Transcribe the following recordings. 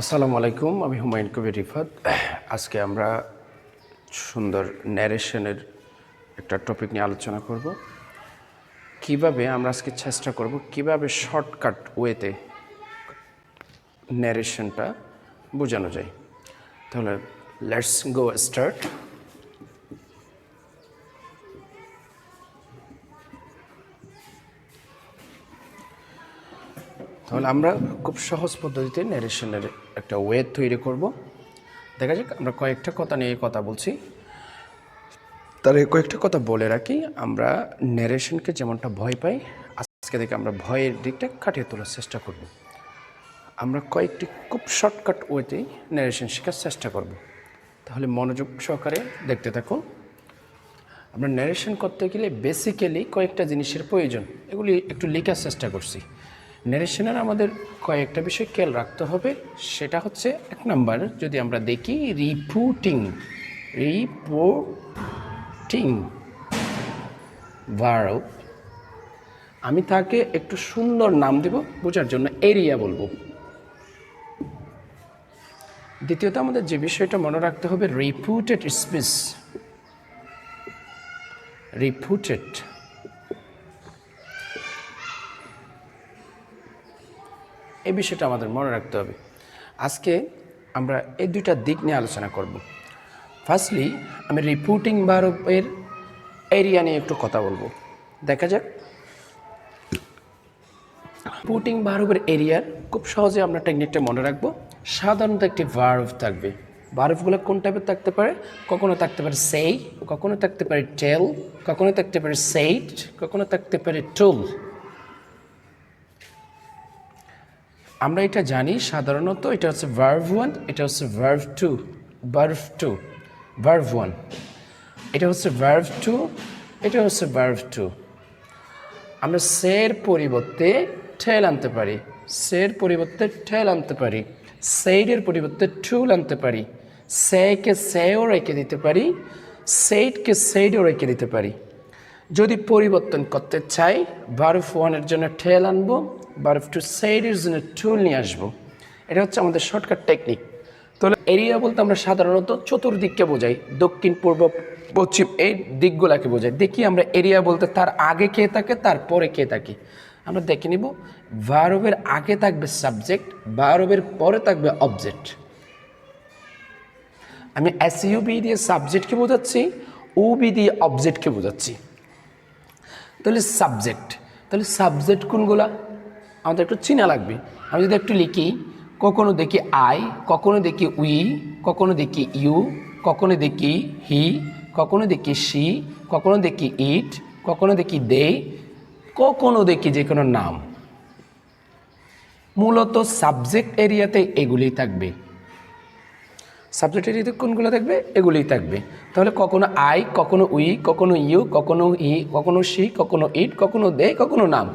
আসসালামু আলাইকুম, আমি হুমায়ুন কবির রিফাত। আজকে আমরা সুন্দর ন্যারেশনের একটা টপিক নিয়ে আলোচনা করব। কিভাবে আমরা আজকে চেষ্টা করব কিভাবে শর্টকাট ওয়েতে ন্যারেশনটা বোঝানো যায়। তাহলে লেটস গো স্টার্ট। তাহলে আমরা খুব সহজ পদ্ধতিতে ন্যারেশনের একটা ওয়ে তৈরি করব। দেখা যাক, আমরা কয়েকটা কথা নিয়ে কথা বলছি, তার কয়েকটা কথা বলে রাখি। আমরা ন্যারেশনকে যেমনটা ভয় পাই, আজকে থেকে আমরা ভয়ের দিকটা কাটিয়ে তোলার চেষ্টা করব। আমরা কয়েকটি খুব শর্টকাট ওয়েতেই ন্যারেশন শেখার চেষ্টা করব। তাহলে মনোযোগ সহকারে দেখতে থাকুন। আমরা ন্যারেশন করতে গেলে বেসিক্যালি কয়েকটা জিনিসের প্রয়োজন, এগুলি একটু লেখার চেষ্টা করছি। ন্যারেশনের আমাদের কয়েকটা বিষয় খেয়াল রাখতে হবে। সেটা হচ্ছে, এক নাম্বার যদি আমরা দেখি রিপোর্টিং ভার্ব, আমি তাকে একটু সুন্দর নাম দেব বোঝার জন্য, এরিয়া বলবো। দ্বিতীয়ত আমাদের যে বিষয়টা মনে রাখতে হবে, রিপুটেড স্পিচ, রিপুটেড। এই বিষয়টা আমাদের মনে রাখতে হবে। আজকে আমরা এই দুইটা দিক নিয়ে আলোচনা করব। ফার্স্টলি আমি রিপোর্টিং ভার্বের এরিয়া নিয়ে একটু কথা বলবো। দেখা যাক, রিপোর্টিং ভার্বের এরিয়ার খুব সহজে আমরা টেকনিকটা মনে রাখবো। সাধারণত একটি ভার্ব থাকবে। ভার্বগুলো কোন টাইপের থাকতে পারে? কখনো থাকতে পারে সেই, কখনো থাকতে পারে টেল, কখনো থাকতে পারে সেইড, কখনো থাকতে পারে টুল। আমরা এটা জানি সাধারণত এটা হচ্ছে ভার্ব 1, এটা হচ্ছে ভার্ব 2, ভার্ব 1, এটা হচ্ছে ভার্ব 2, এটা হচ্ছে ভার্ব 2। আমরা সের পরিবর্তে টেল আনতে পারি, সের পরিবর্তে টেল আনতে পারি, সেইডের পরিবর্তে টুল আনতে পারি, সেকে সেও রেখে দিতে পারি, সেইডকে সেইডও রেখে দিতে পারি। যদি পরিবর্তন করতে চাই, ভার্ব 1-এর জন্য টেল আনবো, ভার্ব 2 সেইডের জন্য টুল নিয়ে আসবো। এটা হচ্ছে আমাদের শর্টকাট টেকনিক। তাহলে এরিয়া বলতে আমরা সাধারণত চতুর্দিককে বোঝাই, দক্ষিণ পূর্ব পশ্চিম, এই দিকগুলোকে বোঝাই। দেখি আমরা এরিয়া বলতে তার আগে কে থাকে, তারপরে কে থাকে। আমরা দেখে নিব, ভার্বের আগে থাকবে সাবজেক্ট, ভার্বের পরে থাকবে অবজেক্ট। আমি এসইউবি দিয়ে সাবজেক্টকে বোঝাচ্ছি, ওবি দিয়ে অবজেক্টকে বোঝাচ্ছি। তাহলে সাবজেক্ট কোনগুলা আমাদের একটু চিনা লাগবে। আমি যদি একটু লিখি, কখনো দেখি আই, কখনো দেখি উই, কখনো দেখি ইউ, কখনো দেখি হি, কখনো দেখি সি, কখনো দেখি ইট, কখনো দেখি দে, কখনো দেখি যে কোনো নাম। মূলত সাবজেক্ট এরিয়াতে এগুলিই থাকবে। সাবজেক্ট এরিয়াতে কোনগুলো থাকবে? এগুলিই থাকবে। তাহলে কখনো আই, কখনো উই, কখনো ইউ, কখনো হি, কখনো সি, কখনো ইট, কখনো দে, কখনো নাম।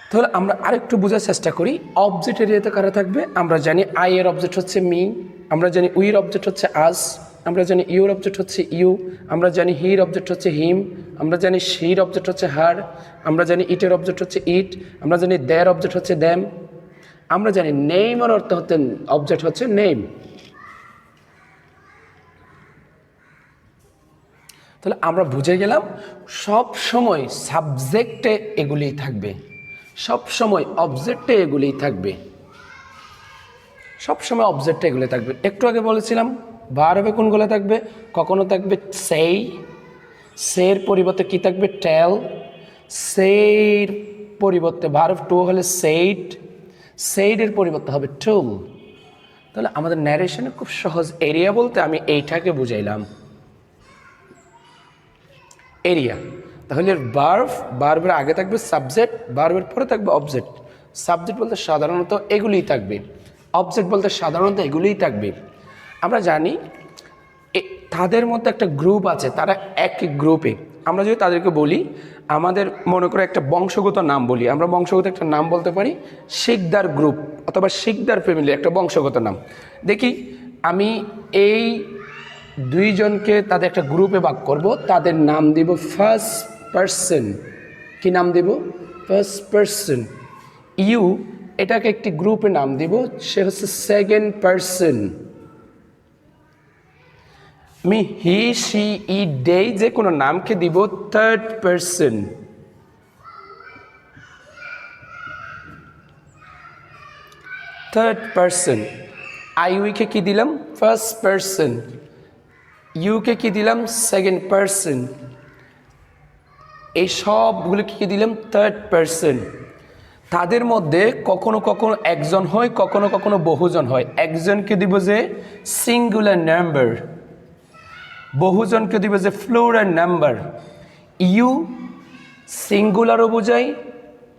তাহলে আমরা আরেকটু বোঝার চেষ্টা করি, অবজেক্ট এরিয়াতে কারা থাকবে। আমরা জানি আই এর অবজেক্ট হচ্ছে মি, আমরা জানি উইর অবজেক্ট হচ্ছে আস, আমরা জানি ইউর অবজেক্ট হচ্ছে ইউ, আমরা জানি হির অবজেক্ট হচ্ছে হিম, আমরা জানি শির অবজেক্ট হচ্ছে হার, আমরা জানি ইটের অবজেক্ট হচ্ছে ইট, আমরা জানি দেয়ার অবজেক্ট হচ্ছে দ্যাম, আমরা জানি নেইমের অর্থ হচ্ছে অবজেক্ট হচ্ছে নেম। তাহলে আমরা বুঝে গেলাম, সব সময় সাবজেক্টে এগুলিই থাকবে, সব সময় অবজেক্টে এগুলিই থাকবে, সব সময় অবজেক্টে এগুলি থাকবে। একটু আগে বলেছিলাম ভার্বে কোনগুলো থাকবে, কখনো থাকবে সেই, সের পরিবর্তে কি থাকবে? টেল, সেইর পরিবর্তে ভার্ব 2 হলে সেইড, সেইডের পরিবর্তে হবে টুল। তাহলে আমাদের ন্যারেশনে খুব সহজ। এরিয়া বলতে আমি এইটাকে বুঝাইলাম, এরিয়া। তাহলে ভার্বের আগে থাকবে সাবজেক্ট, ভার্বের পরে থাকবে অবজেক্ট। সাবজেক্ট বলতে সাধারণত এগুলিই থাকবে, অবজেক্ট বলতে সাধারণত এগুলিই থাকবে। আমরা জানি তাদের মধ্যে একটা গ্রুপ আছে, তারা একই গ্রুপে। আমরা যদি তাদেরকে বলি, আমাদের মনে করে একটা বংশগত নাম বলি, আমরা বংশগত একটা নাম বলতে পারি, শিকদার গ্রুপ অথবা শিকদার ফ্যামিলি, একটা বংশগত নাম। দেখি আমি এই দুইজনকে তাদের একটা গ্রুপে ভাগ করব, তাদের নাম দিব ফার্স্ট পারসন। কি নাম দেব? First person. ইউ এটাকে একটি গ্রুপে নাম দিব, সে হচ্ছে সেকেন্ড পারসন। আমি হি শি ইট দে যে কোনো নামকে দিব third person. Third person. I উইকে কি দিলাম? First person. ইউকে কি দিলাম? Second person. এই সবগুলোকে কি দিলাম? Third person. তাদের মধ্যে কখনো কখনো একজন হয়, কখনো কখনো বহুজন হয়। একজনকে দিব যে সিঙ্গুলার নাম্বার, বহুজনকে দিব যে প্লুরাল নাম্বার। ইউ সিঙ্গুলারও বোঝায়,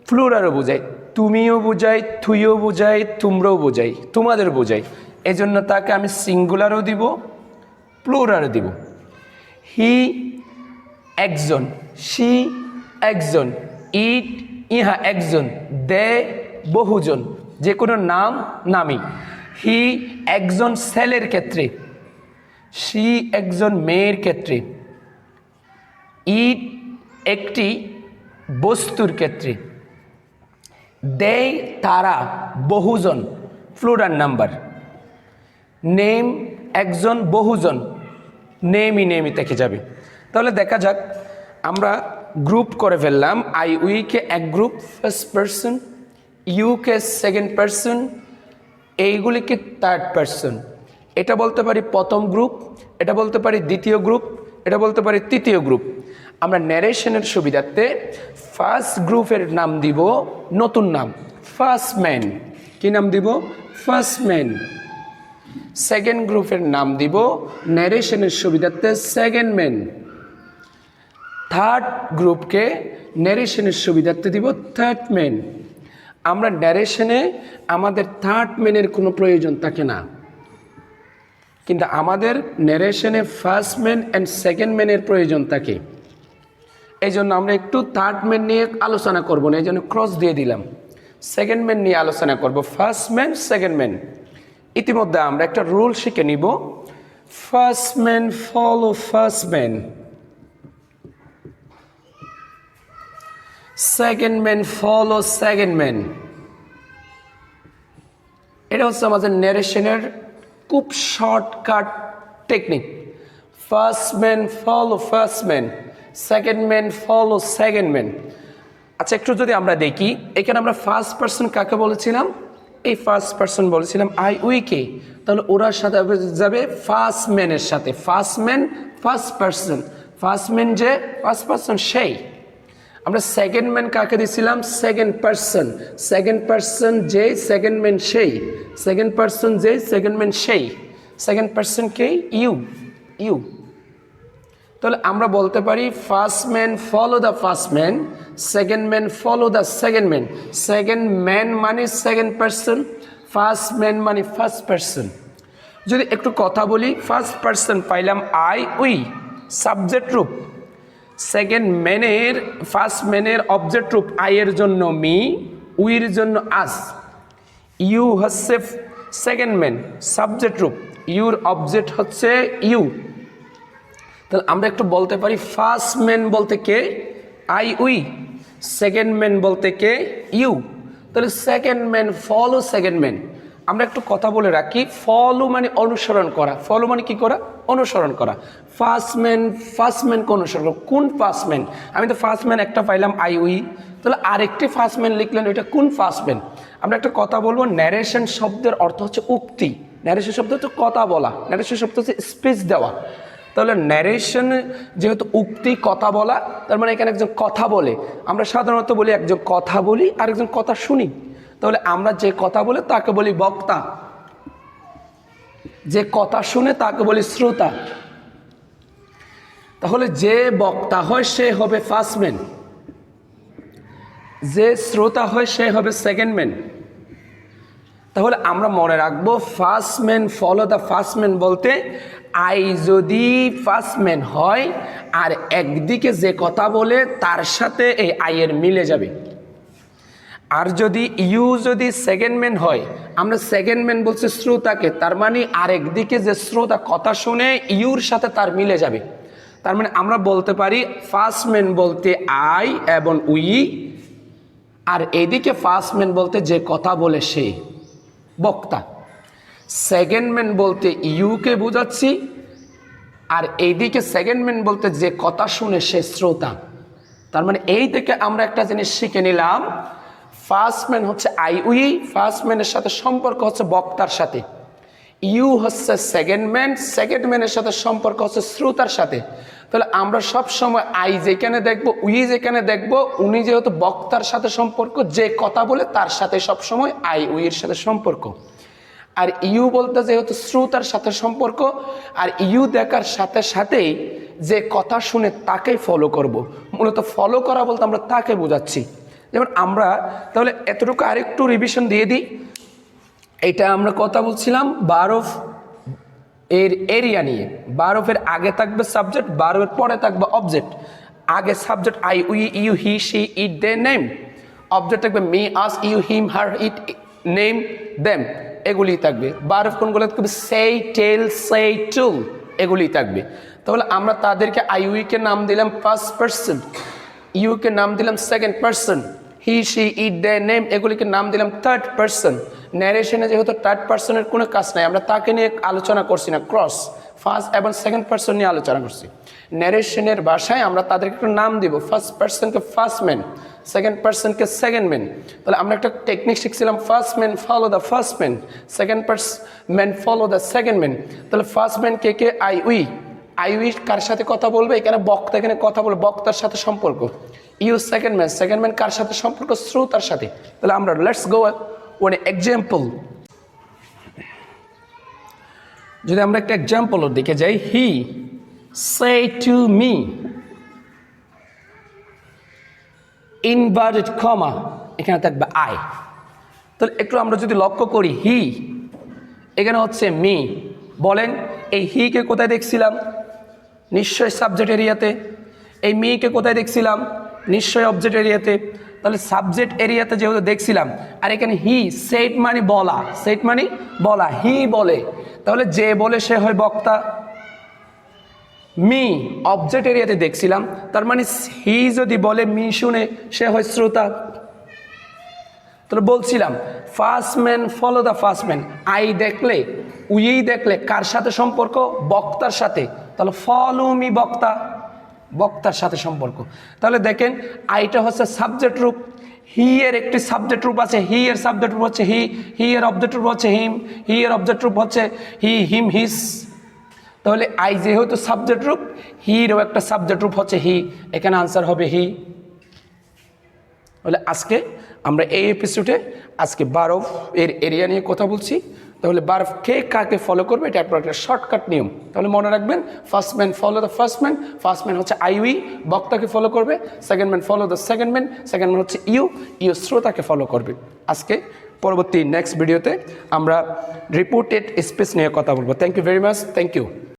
প্লুরালও বোঝায়, তুমিও বোঝায়, তুইও বোঝায়, তোমরাও বোঝায়, তোমাদের বোঝায়। এই জন্য তাকে আমি সিঙ্গুলারও দিব, প্লুরালও দিব। হি একজন, শি একজন, ইট ইহা একজন, দে বহুজন, যে কোনো নাম নামি। হি একজন ছেলের ক্ষেত্রে, শি একজন মেয়ের ক্ষেত্রে, ইট একটি বস্তুর ক্ষেত্রে, দে তারা বহুজন প্লুরাল নাম্বার, নেম একজন বহুজন, নেমই নেমই থেকে যাবে। তাহলে দেখা যাক, আমরা গ্রুপ করে ফেললাম। আই উইকে এক group first person, UK second person, এইগুলিকে থার্ড পারসন। এটা বলতে পারি প্রথম গ্রুপ, এটা বলতে পারি দ্বিতীয় গ্রুপ, এটা বলতে পারি তৃতীয় গ্রুপ। আমরা ন্যারেশনের সুবিধার্থে ফার্স্ট গ্রুপের নাম দিব নতুন নাম, ফার্স্ট ম্যান। কি নাম দিব? First man. সেকেন্ড গ্রুপের নাম দিব ন্যারেশনের সুবিধার্থে সেকেন্ড ম্যান। থার্ড গ্রুপকে ন্যারেশনের সুবিধার্থে দিব থার্ড ম্যান। আমরা ন্যারেশনে আমাদের থার্ড ম্যানের কোনো প্রয়োজন থাকে না, কিন্তু আমাদের ন্যারেশনে ফার্স্ট ম্যান অ্যান্ড সেকেন্ড ম্যানের প্রয়োজন থাকে। এই জন্য আমরা একটু থার্ড ম্যান নিয়ে আলোচনা করব না, এই জন্য ক্রস দিয়ে দিলাম। সেকেন্ড ম্যান নিয়ে আলোচনা করব, ফার্স্ট ম্যান সেকেন্ড ম্যান। ইতিমধ্যে আমরা একটা রুল শিখে নিব, first man follow first man, second man follow second man. এটা হচ্ছে আমাদের ন্যারেশনের খুব shortcut technique. First man follow first man, second man follow second man. আচ্ছা, একটু যদি আমরা দেখি, এখানে আমরা ফার্স্ট পারসন কাকে বলেছিলাম? এই ফার্স্ট পারসন বলেছিলাম আই উইকে। তাহলে ওরার সাথে যাবে ফার্স্ট ম্যানের সাথে। First man first person, first man যে ফার্স্ট পারসন সেই। আমরা সেকেন্ড ম্যান কাকে দিয়েছিলাম? Second person. সেকেন্ড পারসন যে, সেকেন্ড ম্যান সেই। সেকেন্ড পারসন যে, সেকেন্ড ম্যান সেই। সেকেন্ড পারসন কে? ইউ। ইউ। তাহলে আমরা বলতে পারি first man follow the first man, second man follow the second man. Second man মানে সেকেন্ড পারসন, ফার্স্ট ম্যান মানে ফার্স্ট পারসন। যদি একটু কথা বলি, ফার্স্ট পারসন পাইলাম আই উই, সাবজেক্ট রূপ। সেকেন্ড ম্যানের, ফার্স্ট ম্যানের অবজেক্ট রূপ, আই এর জন্য মি, উইর জন্য আস। ইউ হচ্ছে সেকেন্ড ম্যান, সাবজেক্ট রূপ, ইউর অবজেক্ট হচ্ছে ইউ। তাহলে আমরা একটু বলতে পারি ফার্স্ট ম্যান বলতে কে? I we. সেকেন্ড ম্যান বলতে কে? ইউ। তাহলে second man follow second man. আমরা একটু কথা বলে রাখি, ফলো মানে অনুসরণ করা। ফলো মানে কি করা? অনুসরণ করা। ফার্স্ট ম্যানকে অনুসরণ করা। কোন ফার্স্ট ম্যান? আমি তো ফার্স্ট ম্যান একটা পাইলাম আই উই, তাহলে আরেকটি ফার্স্ট ম্যান লিখলেন, ওইটা কোন ফার্স্ট ম্যান? আমরা একটা কথা বলবো, ন্যারেশন শব্দের অর্থ হচ্ছে উক্তি। ন্যারেশন শব্দ হচ্ছে কথা বলা, ন্যারেশন শব্দ হচ্ছে স্পিচ দেওয়া। তাহলে ন্যারেশন যেহেতু উক্তি, কথা বলা, তার মানে এখানে একজন কথা বলে। আমরা সাধারণত বলি একজন কথা বলি আর একজন কথা শুনি। তাহলে আমরা যে কথা বলে তাকে বলি বক্তা, যে কথা শুনে তাকে বলি শ্রোতা। তাহলে যে বক্তা হয় সে হবে ফার্স্ট ম্যান, যে শ্রোতা হয় সে হবে সেকেন্ড ম্যান। তাহলে আমরা মনে রাখবো first man follow the first man বলতে আই যদি ফার্স্ট ম্যান হয় আর একদিকে যে কথা বলে তার সাথে এই আইয়ের মিলে যাবে। আর যদি ইউ যদি সেকেন্ড ম্যান হয়, আমরা সেকেন্ড ম্যান বলছি শ্রোতাকে, তার মানে আরেকদিকে যে শ্রোতা কথা শুনে ইউর সাথে তার মিলে যাবে। তার মানে আমরা বলতে পারি ফার্স্ট ম্যান বলতে আই এবং উই, আর এইদিকে ফার্স্ট ম্যান বলতে যে কথা বলে সে বক্তা, সেকেন্ড ম্যান বলতে ইউকে বোঝাচ্ছি, আর এইদিকে সেকেন্ড ম্যান বলতে যে কথা শুনে সে শ্রোতা। তার মানে এই থেকে আমরা একটা জিনিস শিখে নিলাম, ফার্স্ট ম্যান হচ্ছে আই উই, ফার্স্ট ম্যানের সাথে সম্পর্ক হচ্ছে বক্তার সাথে, ইউ হচ্ছে সেকেন্ড ম্যানের সাথে সম্পর্ক হচ্ছে শ্রোতার সাথে। তাহলে আমরা সব সময় আই যেখানে দেখব, উই যেখানে দেখব, উনি যেহেতু বক্তার সাথে সম্পর্ক, যে কথা বলে তার সাথে সব সময় আই উই এর সাথে সম্পর্ক। আর ইউ বলতে যেহেতু শ্রোতার সাথে সম্পর্ক, আর ইউ দেখার সাথে সাথেই যে কথা শুনে তাকেই ফলো করব। মূলত ফলো করা বলতে আমরা তাকে বোঝাচ্ছি। যেমন আমরা তাহলে এতটুকু আরেকটু রিভিশন দিয়ে দিই। এটা আমরা কথা বলছিলাম বারফ এর এরিয়া নিয়ে। বারফের আগে থাকবে সাবজেক্ট, বারফের পরে থাকবে অবজেক্ট। আগে subject I we you he she it they name, object থাকবে me us you him her it name them, এগুলি থাকবে। বারফ কোনগুলো থাকবে সেই টেল সেই টুল, এগুলি থাকবে। তাহলে আমরা তাদেরকে আই উইকে নাম দিলাম ফার্স্ট পার্সন, ইউকে নাম দিলাম second person, he she it they name এগুলিকে নাম দিলাম থার্ড পার্সন। ন্যারেশনে যেহেতু থার্ড পার্সনের কোনো কাজ নাই, আমরা তাকে নিয়ে আলোচনা করছি না, ক্রস ফার্স্ট এবং সেকেন্ড পার্সন নিয়ে আলোচনা করছি। ন্যারেশনের ভাষায় আমরা তাদেরকে একটা নাম দিব, ফার্স্ট পার্সনকে ফার্স্ট ম্যান, সেকেন্ড পার্সনকে সেকেন্ড ম্যান। তাহলে আমরা একটা টেকনিক শিখছিলাম, first man follow the first man, second man follow the second man. তাহলে ফার্স্ট ম্যান কে কে, আই উই, আই উই কার সাথে কথা বলবে, এখানে বক্তা, এখানে কথা বলবে, বক্তার সাথে সম্পর্ক। ইউ সেকেন্ড ম্যান কার সাথে সম্পর্ক, শ্রোতার সাথে। তাহলে আমরা লেটস গো ওয়ান এক্সাম্পল। যদি আমরা একটা এক্সাম্পলের দিকে যাই, হি সে টু মি, ইনভার্টেড কমা, এখানে থাকবে আই। তাহলে একটু আমরা যদি লক্ষ্য করি, হি এখানে হচ্ছে মি, বলেন এই হিকে কোথায় দেখছিলাম? নিশ্চয় সাবজেক্ট এরিয়াতে। এই মিকে কোথায় দেখছিলাম? নিশ্চয় অবজেক্ট এরিয়াতে। তাহলে সাবজেক্ট এরিয়াতে যেহেতু দেখছিলাম, আর এখানে হি সেট মানে বলা, সেট মানে বলা, হি বলে, তাহলে যে বলে সে হয় বক্তা। মি অবজেক্ট এরিয়াতে দেখছিলাম, তার মানে হি যদি বলে মি শুনে সে হয় শ্রোতা। তাহলে বলছিলাম first man follow the first man, I দেখলে উই দেখলে কার সাথে সম্পর্ক? বক্তার সাথে। তাহলে ফলো মি বক্তা, বক্তার সাথে সম্পর্ক। তাহলে দেখেন আইটা হচ্ছে সাবজেক্ট রূপ, হি এর একটি সাবজেক্ট রূপ আছে, হি এর সাবজেক্ট রূপ হচ্ছে হি, হি এর অবজেক্ট রূপ হচ্ছে হিম, হি এর অবজেক্ট রূপ হচ্ছে হি হিম হিস। তাহলে আই যেহেতু সাবজেক্ট রূপ, হিরও একটা সাবজেক্ট রূপ হচ্ছে হি, এখানে আনসার হবে হি। তাহলে আজকে আমরা এই এপিসোডে আজকে বারফ এর এরিয়া নিয়ে কথা বলছি। তাহলে বারফ কে কাকে ফলো করবে এটা আপনার একটা শর্টকাট নিয়ম। তাহলে মনে রাখবেন, first man follow the first man, first man হচ্ছে আই উই, বক্তাকে ফলো করবে। Second man follow the second man, second man হচ্ছে ইউ, ইউ শ্রোতাকে ফলো করবে। আজকে পরবর্তী নেক্সট ভিডিওতে আমরা রিপোর্টেড স্পেস নিয়ে কথা বলবো। Thank you very much, thank you.